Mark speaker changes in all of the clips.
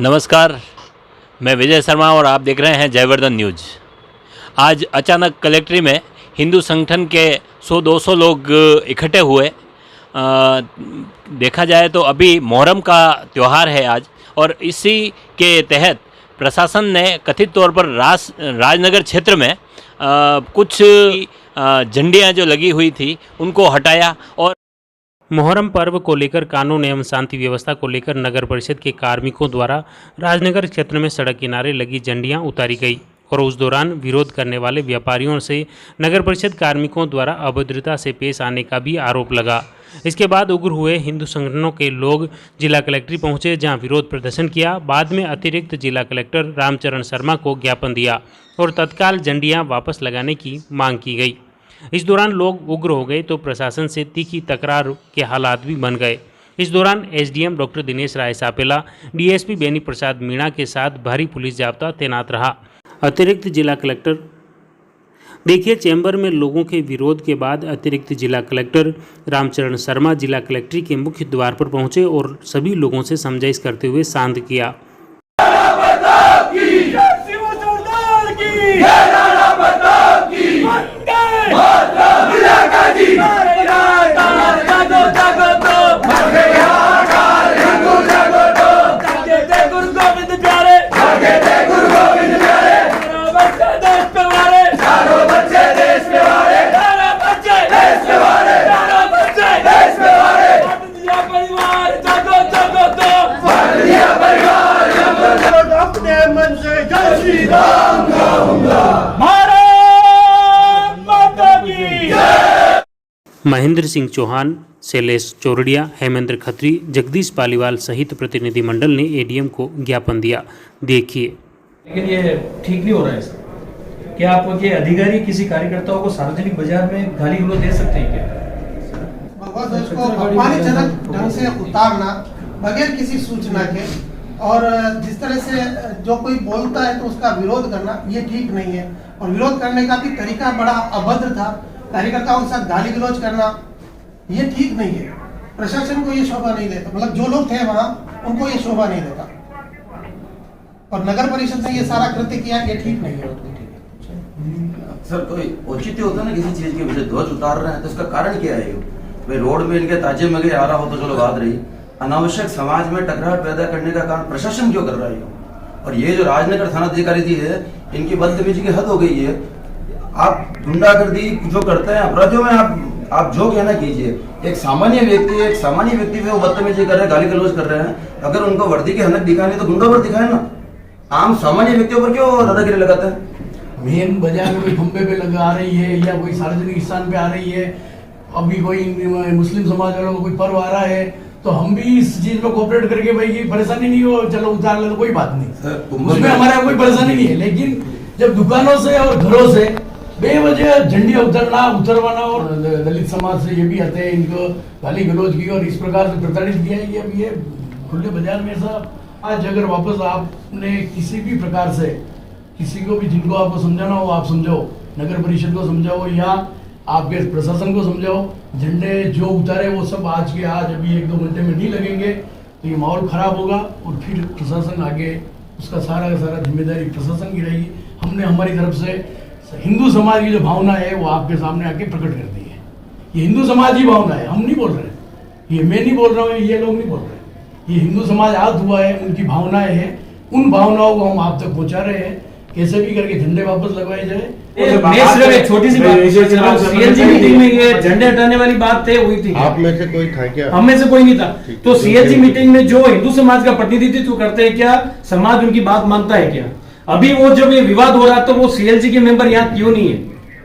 Speaker 1: नमस्कार, मैं विजय शर्मा और आप देख रहे हैं जयवर्धन न्यूज़। आज अचानक कलेक्ट्री में हिंदू संगठन के 100-200 लोग इकट्ठे हुए। देखा जाए तो अभी मुहर्रम का त्यौहार है आज, और इसी के तहत प्रशासन ने कथित तौर पर राजनगर क्षेत्र में कुछ झंडियाँ जो लगी हुई थी उनको हटाया। और
Speaker 2: मुहर्रम पर्व को लेकर कानून एवं शांति व्यवस्था को लेकर नगर परिषद के कार्मिकों द्वारा राजनगर क्षेत्र में सड़क किनारे लगी झंडियां उतारी गई, और उस दौरान विरोध करने वाले व्यापारियों से नगर परिषद कार्मिकों द्वारा अभद्रता से पेश आने का भी आरोप लगा। इसके बाद उग्र हुए हिंदू संगठनों के लोग जिला कलेक्ट्री पहुंचे, जहां विरोध प्रदर्शन किया। बाद में अतिरिक्त जिला कलेक्टर रामचरण शर्मा को ज्ञापन दिया और तत्काल झंडियां वापस लगाने की मांग की गई। इस दौरान लोग उग्र हो गए तो प्रशासन से तीखी तकरार के हालात भी बन गए। इस दौरान SDM doctor Dinesh Rai सापेला, DSP Beni Prasad Meena के साथ भारी पुलिस जाब्ता तैनात रहा। अतिरिक्त जिला कलेक्टर देखिए, चैम्बर में लोगों के विरोध के बाद अतिरिक्त जिला कलेक्टर रामचरण शर्मा जिला कलेक्ट्री के मुख्य द्वार पर पहुंचे और सभी लोगों से समझाइश करते हुए शांत किया। महेंद्र सिंह चौहान, शैलेश चौरड़िया, हेमेंद्र खत्री, जगदीश पालीवाल सहित प्रतिनिधिमंडल ने एडीएम को ज्ञापन दिया। देखिए।
Speaker 3: लेकिन ये ठीक नहीं हो रहा है सर। क्या आपके अधिकारी किसी कार्यकर्ताओं को सार्वजनिक बाजार में गाली गलौज दे सकते हैं क्या?
Speaker 4: उसको अपमानजनक ढंग से उतारना बगैर किसी सूचना के, और जिस तरह से जो कोई बोलता है तो उसका विरोध करना, ये ठीक नहीं है। और विरोध करने का भी तरीका बड़ा अभद्र था। कार्यकर्ताओं के साथ गाली गलौज करना ये ठीक नहीं है। प्रशासन को ये शोभा नहीं देता, मतलब जो लोग थे वहाँ उनको ये शोभा नहीं देता, और नगर परिषद ने ये सारा कृत्य किया, ये ठीक नहीं है।
Speaker 5: सर, कोई औचित्य होता है ना किसी चीज के विषय, ध्वज उतार रहे हैं तो उसका कारण क्या है? भाई रोड में इनके ताजे मगे आ रहा हो तो चलो बात रही, अनावश्यक समाज में टकराहट पैदा करने का काम प्रशासन क्यों कर रहा है? और ये जो राजनगर थाना अधिकारी जी है, इनकी बदतमीजी की हद हो गई है। आप गुंडागर्दी जो करते हैं अपराधियों में आप जो कहना कीजिए। एक सामान्य व्यक्ति पे वो बदतमीजी कर रहे हैं, गाली गलौज कर रहे हैं। अगर उनको वर्दी की हनक दिखानी तो गुंडा पर दिखाए ना। आम सामान्य व्यक्तियों पर क्यों दादागिरी लगाते हैं?
Speaker 6: मेन बाजार में कोई खंबे पे लगा आ रही है या कोई सार्वजनिक स्थान पे आ रही है, अभी कोई मुस्लिम समाज वालों का कोई पर्व आ रहा है, तो हम भी इस चीज में कोऑपरेट करके भाई ये परेशानी नहीं हो, चलो उतार ले, तो कोई बात नहीं, उसमें हमारा कोई परेशानी नहीं है। लेकिन जब दुकानों से और घरों से बेवजह झंडियां उतरवाना और दलित समाज से ये भी आते हैं, इनको गाली गलौज की और इस प्रकार से प्रताड़ित किया है। अब ये खुले बाजार में ऐसा आज अगर वापस आपने किसी भी प्रकार से किसी को भी, जिनको आपको समझाना हो आप समझाओ, नगर परिषद को समझाओ या आपके प्रशासन को समझाओ, झंडे जो उतारे वो सब आज के आज अभी 1-2 घंटे में नहीं लगेंगे तो ये माहौल खराब होगा, और फिर प्रशासन आगे उसका सारा जिम्मेदारी प्रशासन की रहेगी। हमने हमारी तरफ से हिंदू समाज की जो भावना है वो आपके सामने आके प्रकट कर दी है। ये हिंदू समाज की भावना है, हम नहीं बोल रहे, ये मैं नहीं बोल रहा हूँ, ये लोग नहीं बोल रहे। ये हिंदू समाज आज हुआ है, उनकी भावनाएं हैं, उन भावनाओं को हम आप तक पहुंचा रहे हैं। कैसे भी करके झंडे वापस लगवाए जाए।
Speaker 3: एक छोटी सी बात, सीएलजी मीटिंग में ये झंडे हटाने वाली बात तय हुई थी,
Speaker 7: आप में से कोई था क्या?
Speaker 3: हम में से कोई नहीं था। तो सीएलजी मीटिंग में जो हिंदू समाज का प्रतिनिधित्व करते हैं, क्या समाज उनकी बात मानता है क्या? अभी वो जब ये विवाद हो रहा तो वो सीएलजी के मेंबर यहाँ क्यों नहीं है?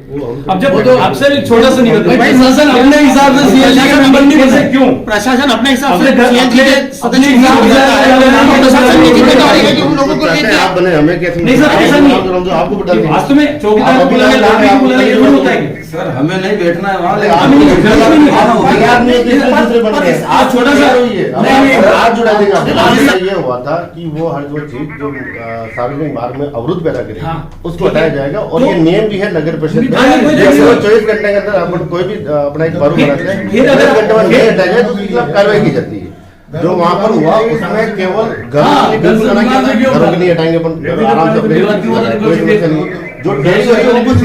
Speaker 3: अब जब तो आपसे एक छोटा सा निवेदन,
Speaker 6: प्रशासन अपने हिसाब से सीएलजी के मेंबर नहीं बने क्यों?
Speaker 4: प्रशासन अपने हिसाब से
Speaker 7: आप बने, हमें कैसे?
Speaker 3: नहीं सर, ऐसा नहीं।
Speaker 7: आपको बताइए,
Speaker 3: वास्तव में चौकीदार होता है
Speaker 5: सर, हमें नहीं बैठना है वहाँ।
Speaker 7: आप छोटा सा हाथ जुड़ा देगा। ये हुआ था कि वो हर वो चीज जो सार्वजनिक मार्ग में अवरुद्ध पैदा करेगी उसको हटाया जाएगा, और ये नियम भी है नगर परिषद में। 24 घंटे के अंदर अपन कोई भी अपना एक पर्व मनाते हैं, 24 घंटे में नहीं हटाया जाए तो उसके खिलाफ कार्रवाई की जाती है। जो वहाँ पर हुआ उसमें केवल घरों के नहीं हटाएंगे, अपन आराम से अपने कोई समस्या नहीं। जो डेली है वो कुछ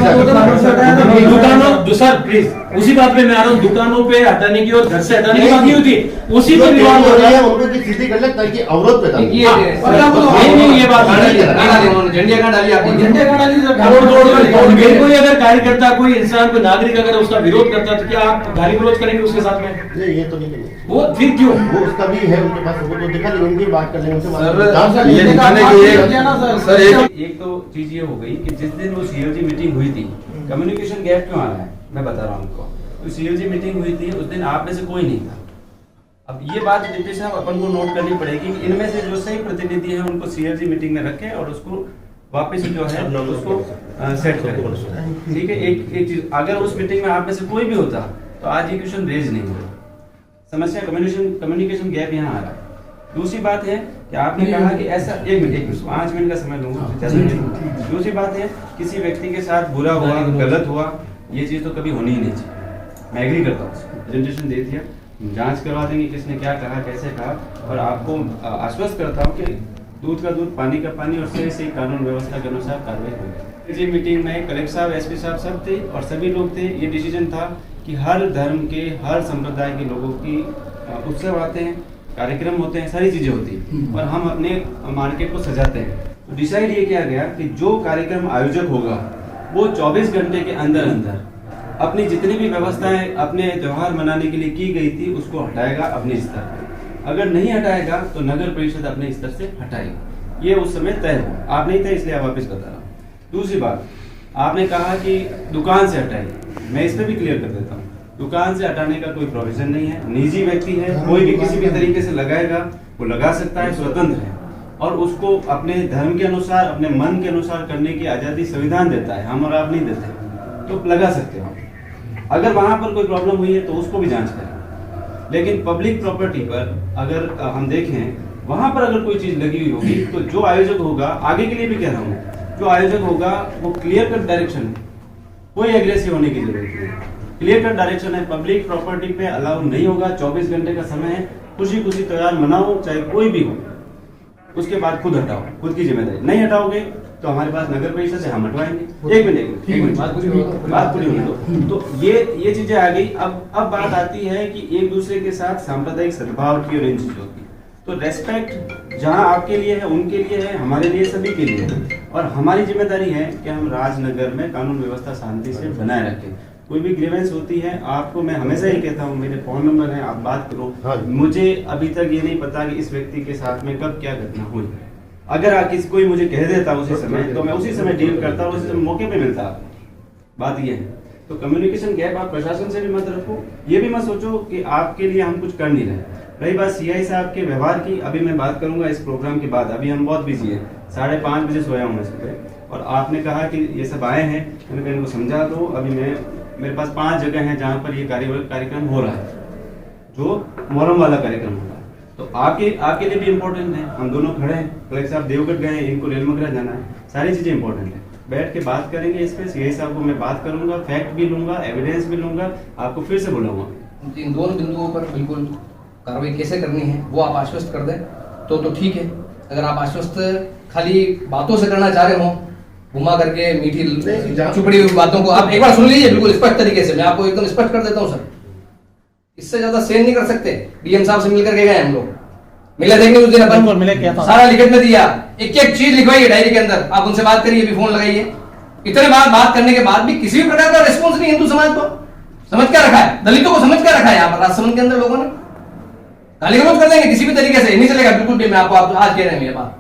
Speaker 3: दुकानों सर प्लीज उसी बात पे मैं आ रहा हूँ, दुकानों पे हटाने की और घर से हटाने की बात नहीं होती, उसी पे विवाद हो रहा है।
Speaker 7: उनको सीधी कर ले ताकि अवरोध पैदा हो।
Speaker 3: नहीं ये बात
Speaker 5: झंडिया कहाँ डाली आपने?
Speaker 3: झंडे का डाली तो कोई अगर कार्यकर्ता कोई इंसान कोई नागरिक अगर उसका विरोध करता है तो क्या आप गाली गलौज करेंगे उसके साथ में?
Speaker 7: ये तो नहीं करेंगे।
Speaker 3: वो फिर क्यों?
Speaker 7: वो उसका भी है उनके पास, वो तो दिखा लेंगे, उनकी बात कर लेंगे उनसे।
Speaker 8: एक तो चीज ये हो गई कि जिस दिन वो सीओजी मीटिंग हुई थी, कम्युनिकेशन गैप क्यों आ रहा है मैं बता रहा हूँ आपको। तो सीओजी मीटिंग हुई थी उस दिन आप में से कोई नहीं था। अब ये बात डिप्टी साहब अपन को नोट करनी पड़ेगी कि इनमें से जो सही प्रतिनिधि है उनको सीओजी मीटिंग में रखें और उसको वापस जो है उसको सेट करें। ठीक है, एक चीज, अगर उस मीटिंग में आप में से कोई भी होता तो आज ये क्वेश्चन रेज नहीं होता। समस्या कम्युनिकेशन गैप यहाँ आ रहा है। दूसरी बात है कि आपने कहा कि ऐसा 1 मिनट 5 मिनट का समय लूंगा। दूसरी बात है किसी व्यक्ति के साथ बुरा हुआ, गलत हुआ, ये चीज तो कभी होनी ही नहीं चाहिए। मैं एग्री करता हूँ, प्रेजेंटेशन दे दिया, जांच करवा देंगे किसने क्या कहा, कैसे कहा, और आपको आश्वस्त करता हूँ कि दूध का दूध, पानी का पानी, और सही कानून व्यवस्था के अनुसार कार्रवाई होगी। इसी मीटिंग में कलेक्टर साहब, एसपी साहब सब थे और सभी लोग थे। ये डिसीजन था कि हर धर्म के, हर संप्रदाय के लोगों की उत्सव आते हैं, कार्यक्रम होते हैं, सारी चीजें होती हैं और हम अपने मार्केट को सजाते हैं। तो डिसाइड ये किया गया कि जो कार्यक्रम आयोजक होगा वो 24 घंटे के अंदर अपनी जितनी भी व्यवस्थाएं अपने त्योहार मनाने के लिए की गई थी उसको हटाएगा अपने स्तर पर। अगर नहीं हटाएगा तो नगर परिषद अपने स्तर से हटाएगी। ये उस समय तय हुआ, आप नहीं थे इसलिए आप वापिस बता रहा हूँ। दूसरी बात, आपने कहा कि दुकान से हटाएगी, मैं इस पर भी क्लियर कर देता हूँ। दुकान से हटाने का कोई प्रोविजन नहीं है। निजी व्यक्ति है, कोई भी किसी भी तरीके से लगाएगा, वो लगा सकता है, स्वतंत्र है और उसको अपने धर्म के अनुसार, अपने मन के अनुसार करने की आजादी संविधान देता है, हम और आप नहीं देते, तो लगा सकते हो। अगर वहां पर कोई प्रॉब्लम हुई है तो उसको भी जांच करें। लेकिन पब्लिक प्रॉपर्टी पर अगर हम देखें, वहां पर अगर कोई चीज लगी हुई होगी तो जो आयोजक होगा, आगे के लिए भी कह रहा हूँ, जो आयोजक होगा वो क्लियर कट डायरेक्शन है, कोई एग्रेसिव होने की जरूरत नहीं। क्लियर कट डायरेक्शन है, पब्लिक प्रॉपर्टी पे अलाउ नहीं होगा। 24 घंटे का समय है, खुशी खुशी त्योहार मनाओ, चाहे कोई भी हो। उसके बाद खुद हटाओ, खुद की जिम्मेदारी। नहीं हटाओगे तो हमारे पास नगर परिषद से हम हटवाएंगे। एक मिनट बात पूरी होने दो। तो ये चीजें आ गई। अब बात आती है कि एक दूसरे के साथ सांप्रदायिक सद्भाव की और इन चीजों की। तो रेस्पेक्ट जहां आपके लिए है, उनके लिए है, हमारे लिए, सभी के लिए है। और हमारी जिम्मेदारी है कि हम राजनगर में कानून व्यवस्था शांति से बनाए रखें। कोई भी ग्रीवेंस होती है, आपको मैं हमेशा ही कहता हूँ, मेरे फोन नंबर है, आप बात करो।
Speaker 7: हाँ।
Speaker 8: मुझे अभी तक ये नहीं पता कि इस व्यक्ति के साथ में कब क्या घटना हुई। अगर किसी कोई मुझे कह देता उसी समय, तो मैं उसी समय डील करता, उसी समय मौके पे मिलता। बात ये है। तो कम्युनिकेशन गैप आप प्रशासन से भी मत रखो, ये भी मत सोचो कि आपके लिए हम कुछ कर नहीं रहे। रही बात सीआई साहब के व्यवहार की, अभी मैं बात करूंगा इस प्रोग्राम के बाद। अभी हम बहुत बिजी हैं, 5:30 बजे सोया हूँ मैं सुबह, और आपने कहा कि ये सब आए हैं, मैंने कहा इनको समझा दो। अभी मेरे पास 5 जगह हैं जहाँ पर ये कार्यक्रम हो रहा है, जो मोहर्रम वाला कार्यक्रम हो रहा है। तो आपके लिए भी इम्पोर्टेंट है। हम दोनों खड़े हैं, कलेक्टर साहब देवगढ़ गए हैं, इनको रेलमगरा जाना है, सारी चीजें इंपॉर्टेंट है। बैठ के बात करेंगे इस पे। सीआई साहब को मैं बात करूंगा, फैक्ट भी लूंगा, एविडेंस भी लूंगा, आपको फिर से बुलाऊंगा।
Speaker 9: इन दोनों बिंदुओं पर बिल्कुल कार्रवाई कैसे करनी है वो आप आश्वस्त कर दें तो ठीक है। अगर आप आश्वस्त खाली बातों से करना चाह रहे हो, घुमा करके मीठी चुपड़ी हुई बातों को, आप एक बार सुन लीजिए बिल्कुल स्पष्ट तरीके से। मैं आपको एकदम स्पष्ट कर देता हूँ सर, इससे ज्यादा सेन नहीं कर सकते। डीएम साहब से मिलकर के गए हम लोग, मिले देंगे उस दिन अपन, मिले क्या था, सारा लिखित में दिया, एक एक चीज लिखवाइए डायरी के अंदर। आप उनसे बात करिए, भी फोन लगाइए। इतने बात करने के बाद भी किसी भी प्रकार का रिस्पॉन्स नहीं। हिंदू समाज को समझ क्या रखा है, दलितों को समझ क्या रखा है यहाँ पर राजसमंद के अंदर लोगों ने। गाली गलौज कर देंगे किसी भी तरीके से, नहीं चलेगा बिल्कुल भी। मैं आपको आज कह रहे हैं ये बात,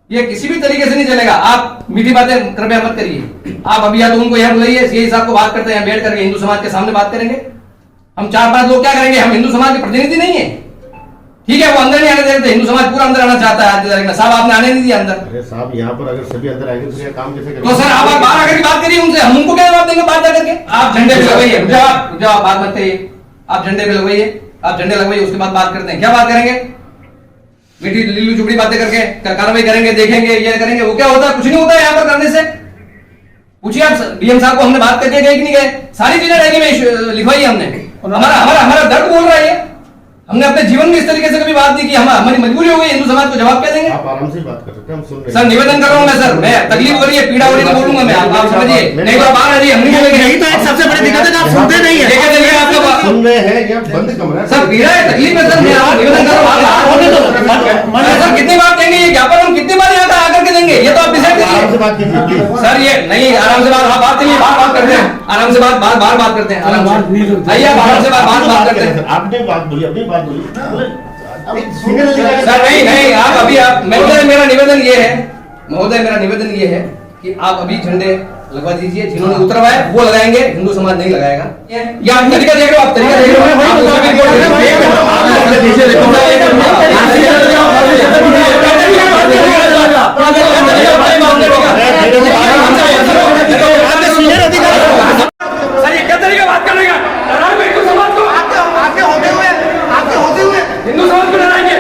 Speaker 9: ये किसी भी तरीके से नहीं चलेगा। आप मीठी बातें कृपया मत करिए। आप अभी या तो उनको यहाँ बुलाइए, सीआई साहब को बात करते हैं, बैठ करके हिंदू समाज के सामने बात करेंगे। हम 4-5 लोग क्या करेंगे, हम हिंदू समाज के प्रतिनिधि नहीं है, ठीक है। वो अंदर नहीं आने देते, हिंदू समाज पूरा अंदर आना चाहता है आज की तारीख में। साहब आपने आने नहीं दिया अंदर।
Speaker 7: अरे साहब, यहाँ पर अगर सभी अंदर आएंगे तो ये काम कैसे करेंगे?
Speaker 9: तो सर आप बाहर आकर बात करिए उनसे, हम उनको क्या जवाब देंगे बात करके। आप झंडे पे लगवाइए, जवाब बात मत करिए, आप झंडे पे लगवाइए, आप झंडे लगवाइए, उसके बाद बात करते हैं। क्या बात करेंगे, मीठी लीलू चुपड़ी बातें करके कार्रवाई करेंगे, देखेंगे, ये करेंगे। वो क्या होता है, कुछ नहीं होता है यहाँ पर करने से। पूछिए आप डीएम साहब को, हमने बात करके गए कि नहीं गए, सारी चीजें डायरी में लिखवाई हमने। हमारा दर्द बोल रहा है, हमने अपने जीवन में इस तरीके से कभी बात नहीं की। हमारी मजबूरी हो गई, हिंदू समाज को जवाब क्या देंगे?
Speaker 7: आप आराम से बात कर सकते हैं, हम सुन रहे हैं।
Speaker 9: सर निवेदन कर रहा हूँ मैं, सर मैं तकलीफ हो रही है, पीड़ा हो रही है, तो बोलूंगा मैं, आप समझिए। नहीं तो बाहर आ जाइए, हम नहीं बोलेंगे।
Speaker 6: यही तो एक सबसे बड़ी दिक्कत है, आप सुनते नहीं है।
Speaker 9: लेके चलिए आपका
Speaker 7: सुन रहे हैं या बंद कमरा?
Speaker 9: सर पीड़ा है, तकलीफ है सर, मैं आप निवेदन कर रहा हूँ। सर कितनी बार देंगे ये ज्ञापन, हम कितनी बार यहाँ का आकर के देंगे, ये तो आप डिसाइड
Speaker 7: आराम से
Speaker 9: करिए
Speaker 7: बात कीजिए।
Speaker 9: सर। ये नहीं आराम से बात चलिए, बात करते हैं आराम से, बात करते हैं आराम से। आइए आराम से बात करते हैं।
Speaker 7: आपने बात बोली, अपनी बात बोली।
Speaker 9: सर नहीं आप अभी महोदय मेरा निवेदन ये है कि आप अभी झंडे लगवा दीजिए, जिन्होंने उतरवाए वो लगाएंगे, हिंदू समाज नहीं लगाएगा। ये आप तरीका देख रहे हो, आप तरीका देख रहे हो। सर ये क्या तरीका बात करने का? हिंदू समाज को आगे होते हुए हिंदू समाज को डराएंगे।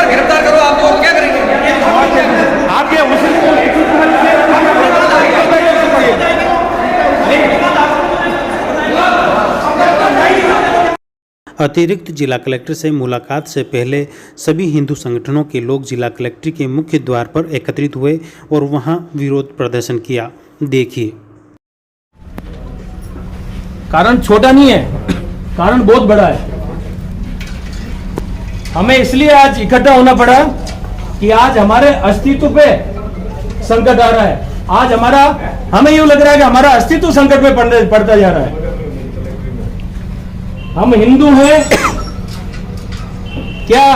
Speaker 9: गिरफ्तार करो आप, तो क्या करेंगे?
Speaker 2: अतिरिक्त जिला कलेक्टर से मुलाकात से पहले सभी हिंदू संगठनों के लोग जिला कलेक्ट्री के मुख्य द्वार पर एकत्रित हुए और वहां विरोध प्रदर्शन किया। देखिए,
Speaker 3: कारण छोटा नहीं है, कारण बहुत बड़ा है। हमें इसलिए आज इकट्ठा होना पड़ा कि आज हमारे अस्तित्व पे संकट आ रहा है। आज हमें यूं लग रहा है कि हमारा अस्तित्व संकट में पड़ता जा रहा है। हम हिंदू हैं क्या?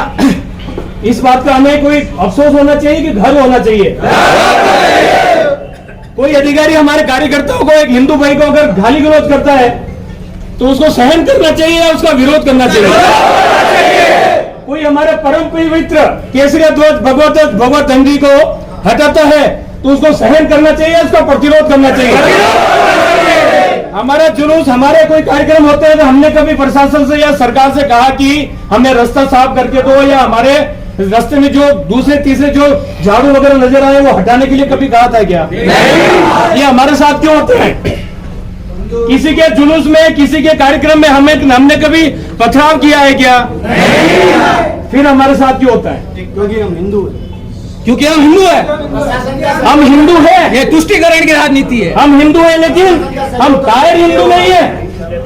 Speaker 3: इस बात का हमें कोई अफसोस होना चाहिए कि गर्व होना चाहिए? कोई अधिकारी हमारे कार्यकर्ताओं को, एक हिंदू भाई को अगर गाली गलौज करता है तो उसको सहन करना चाहिए या उसका विरोध करना चाहिए? कोई हमारे परम पवित्र केसरी ध्वज भगवत झंडी को हटाता है तो उसको सहन करना चाहिए, उसका प्रतिरोध करना चाहिए। हमारा जुलूस, हमारे कोई कार्यक्रम होते हैं तो हमने कभी प्रशासन से या सरकार से कहा कि हमें रास्ता साफ करके दो, या हमारे रास्ते में जो दूसरे तीसरे जो झाड़ू वगैरह नजर आए वो हटाने के लिए कभी कहा था क्या? ये हमारे साथ क्यों होते हैं? किसी के जुलूस में, किसी के कार्यक्रम में हमने कभी पथराव किया है क्या? फिर हमारे साथ क्यों होता है? क्योंकि हम हिंदू हैं। क्योंकि हम हिंदू हैं। हम हिंदू हैं, ये तुष्टिकरण की राजनीति है। हम हिंदू हैं लेकिन हम कायर हिंदू नहीं है।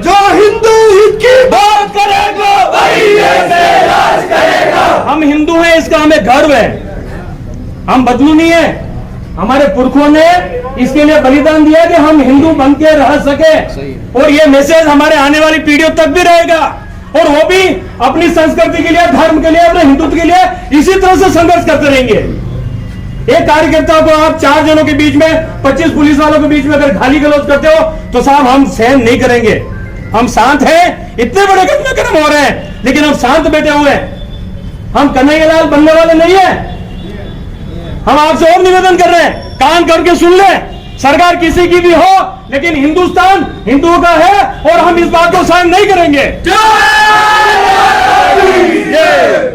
Speaker 3: जो हिंदू हित की बात करेगा वही ऐसे राज करेगा। हम हिंदू हैं, इसका हमें गर्व है। हम बदलू नहीं है। हमारे पुरखों ने इसके लिए बलिदान दिया कि हम हिंदू बन के रह सके, और ये मैसेज हमारे आने वाली पीढ़ियों तक भी रहेगा, और वो भी अपनी संस्कृति के लिए, धर्म के लिए, अपने हिंदुत्व के लिए इसी तरह से संघर्ष करते रहेंगे। एक कार्यकर्ता को आप 4 जनों के बीच में, 25 पुलिस वालों के बीच में अगर गाली गलौज करते हो तो साहब हम सहन नहीं करेंगे। हम शांत हैं, इतने बड़े घटनाक्रम हो रहे हैं लेकिन हम शांत बैठे हुए हैं। हम कन्हैयालाल बनने वाले नहीं है। हम आपसे और निवेदन कर रहे हैं, कान करके सुन ले। सरकार किसी की भी हो लेकिन हिंदुस्तान हिंदुओं का है और हम इस बात को सहन नहीं करेंगे।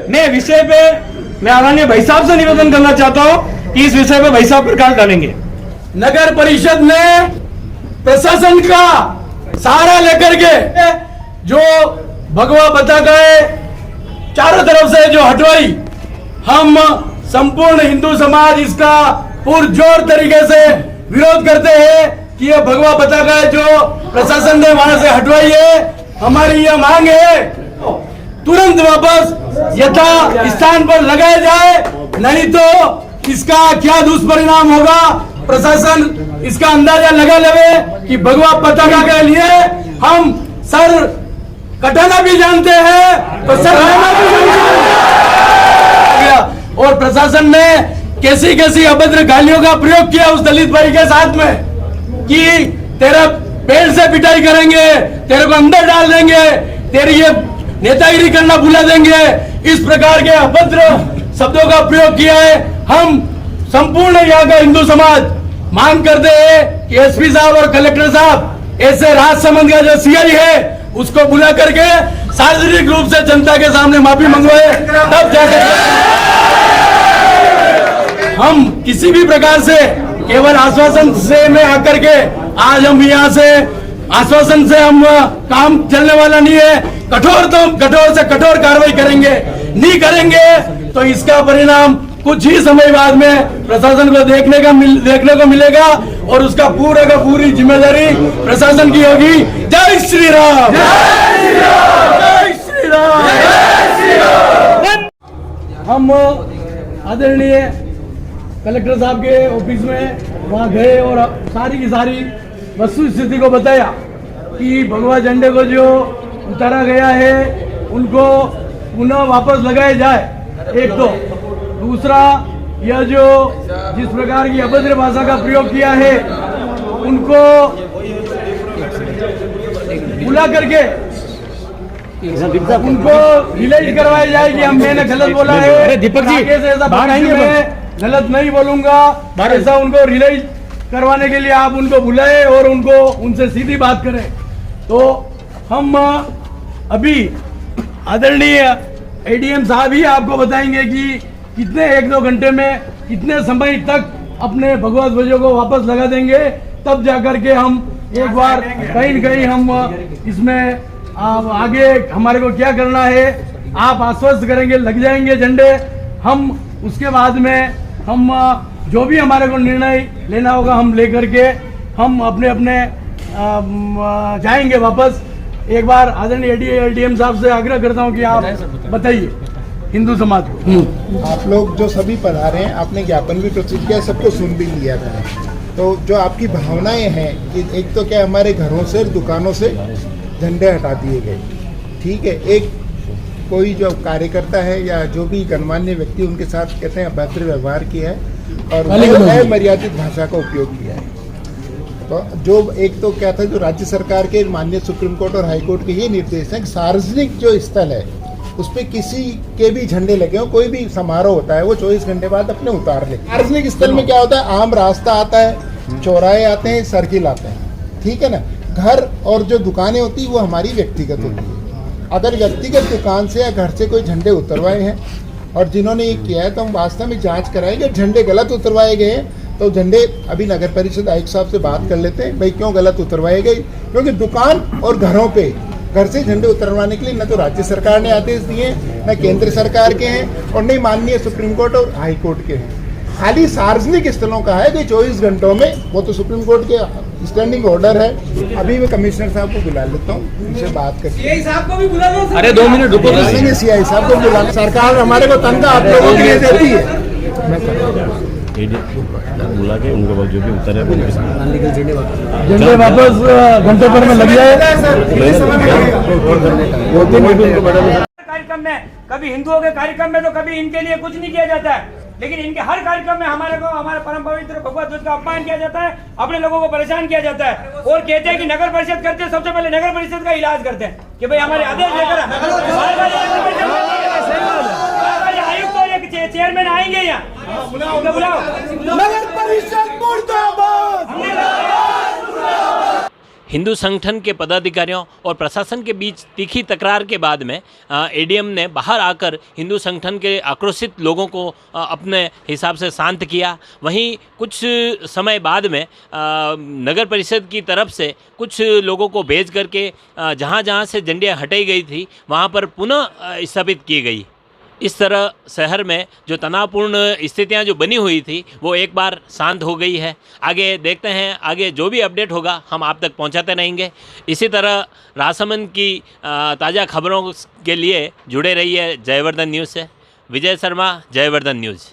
Speaker 3: मैं विषय पे मैं आदरणीय भाई साहब से निवेदन करना चाहता हूं कि इस विषय पे भाई साहब प्रकाश डालेंगे।
Speaker 6: नगर परिषद ने प्रशासन का सहारा लेकर के जो भगवा पताका चारों तरफ से जो हटवाई, हम संपूर्ण हिंदू समाज इसका पुरजोर तरीके से विरोध करते हैं कि ये भगवा पताका जो प्रशासन ने वहां से हटवाई है, हमारी यह मांग है तुरंत वापस यथा स्थान पर लगाया जाए, नहीं तो इसका क्या दुष्परिणाम होगा प्रशासन इसका अंदाजा लगा लेवे कि भगवा पताका के लिए हम सर कटाना भी जानते हैं तो सर रहना भी जानते हैं। और प्रशासन ने कैसी कैसी अभद्र गालियों का प्रयोग किया उस दलित भाई के साथ में कि तेरा पेड़ से पिटाई करेंगे, तेरे को अंदर डाल देंगे, तेरी ये नेतागिरी करना भुला देंगे, इस प्रकार के अभद्र शब्दों का प्रयोग किया है। हम संपूर्ण यहाँ का हिंदू समाज मांग करते हैं कि एसपी साहब और कलेक्टर साहब ऐसे राजसमंद का जो सीआई है उसको बुला करके सार्वजनिक रूप से जनता के सामने माफी मंगवाए, तब जाकर हम किसी भी प्रकार से केवल आश्वासन से में आकर के आज हम यहाँ से आश्वासन से हम काम चलने वाला नहीं है। कठोर से कठोर कार्रवाई करेंगे, नहीं करेंगे तो इसका परिणाम कुछ ही समय बाद में प्रशासन को देखने को मिलेगा और उसका पूरी जिम्मेदारी प्रशासन की होगी। जय श्री राम, जय श्री राम, जय श्री राम। हम आदरणीय कलेक्टर साहब के ऑफिस में वहाँ गए और सारी की सारी वस्तु स्थिति को बताया कि भगवा झंडे को जो उतारा गया है उनको पुनः वापस लगाया जाए, एक तो। दूसरा, यह जो जिस प्रकार की अभद्र भाषा का प्रयोग किया है उनको बुला करके उनको रिलाइज करवाया जाए कि मैंने गलत बोला है। दीपक जी ऐसा गलत नहीं बोलूंगा, ऐसा उनको रिलाइज करवाने के लिए आप उनको बुलाए और उनसे सीधी बात करें। तो हम अभी आदरणीय एडीएम साहब ही आपको बताएंगे कि कितने 1-2 घंटे में कितने समय तक अपने भगवा ध्वजों को वापस लगा देंगे, तब जाकर के हम एक बार कहीं न कहीं हम इसमें आगे हमारे को क्या करना है आप आश्वस्त करेंगे, लग जाएंगे झंडे। हम उसके बाद में हम जो भी हमारे को निर्णय लेना होगा हम लेकर के हम अपने जाएंगे वापस। एक बार आदरणीय एडीएम साहब से आग्रह करता हूं कि आप बताइए हिंदू समाज को।
Speaker 10: आप लोग जो सभी पधारे हैं, आपने ज्ञापन भी प्रस्तुत किया, सबको सुन भी लिया था। तो जो आपकी भावनाएं हैं कि एक तो क्या हमारे घरों से दुकानों से झंडे हटा दिए गए, ठीक है, एक कोई जो कार्यकर्ता है या जो भी गणमान्य व्यक्ति उनके साथ कहते हैं अभद्र व्यवहार किया है और अमर्यादित भाषा का उपयोग किया है। तो जो एक तो क्या था, जो राज्य सरकार के माननीय सुप्रीम कोर्ट और हाई कोर्ट के ये निर्देश हैं कि सार्वजनिक जो स्थल है उस पर किसी के भी झंडे लगे हो, कोई भी समारोह होता है वो 24 घंटे बाद अपने उतार ले। सार्वजनिक स्थल में क्या होता है, आम रास्ता आता है, चौराहे आते हैं, सर्किल आते हैं, ठीक है ना। घर और जो दुकानें होती है वो हमारी व्यक्तिगत होती है। अगर व्यक्तिगत दुकान से या घर से कोई झंडे उतरवाए हैं और जिन्होंने ये किया है तो हम वास्तव में जांच कराएंगे। झंडे गलत उतरवाए गए हैं तो झंडे अभी नगर परिषद आयुक्त साहब से बात कर लेते हैं भाई क्यों गलत उतरवाए गए, क्योंकि दुकान और घरों पे घर से झंडे उतरवाने के लिए न तो राज्य सरकार ने आदेश दिए, न केंद्र सरकार के हैं और न माननीय सुप्रीम कोर्ट और हाई कोर्ट के हैं। खाली सार्वजनिक स्थलों का है कि 24 घंटों में, वो तो सुप्रीम कोर्ट के स्टैंडिंग ऑर्डर है। अभी मैं कमिश्नर साहब को बुला लेता हूँ, उनसे बात करके। सीआई साहब को भी बुला लो। अरे 2 मिनट रुको, सीआई साहब को बुला। सरकार हमारे को तनख्वाह आप लोगों के लिए देती है।
Speaker 7: बुला के उनके बाद जो भी उतरे
Speaker 6: झंडे वापस घंटे भर में लग जाए।
Speaker 3: कार्यक्रम में कभी हिंदुओं के कार्यक्रम में तो कभी इनके लिए कुछ नहीं किया जाता है, लेकिन इनके हर कार्यक्रम में हमारे परम पवित्र भगवा ध्वज का अपमान किया जाता है, अपने लोगों को परेशान किया जाता है और कहते हैं कि नगर परिषद करते हैं, सबसे पहले नगर परिषद का इलाज करते हैं कि भाई हमारे आदेश लेकर आयुक्त और चेयरमैन आएंगे यहाँ, बुलाओ। नगर परिषद
Speaker 1: हिंदू संगठन के पदाधिकारियों और प्रशासन के बीच तीखी तकरार के बाद में एडीएम ने बाहर आकर हिंदू संगठन के आक्रोशित लोगों को अपने हिसाब से शांत किया। वहीं कुछ समय बाद में नगर परिषद की तरफ से कुछ लोगों को भेज करके जहां से झंडियाँ हटाई गई थी वहां पर पुनः स्थापित की गई। इस तरह शहर में जो तनावपूर्ण स्थितियां जो बनी हुई थी वो एक बार शांत हो गई है। आगे देखते हैं, आगे जो भी अपडेट होगा हम आप तक पहुंचाते रहेंगे। इसी तरह राजसमंद की ताज़ा खबरों के लिए जुड़े रहिए जयवर्धन न्यूज़ से। विजय शर्मा, जयवर्धन न्यूज़।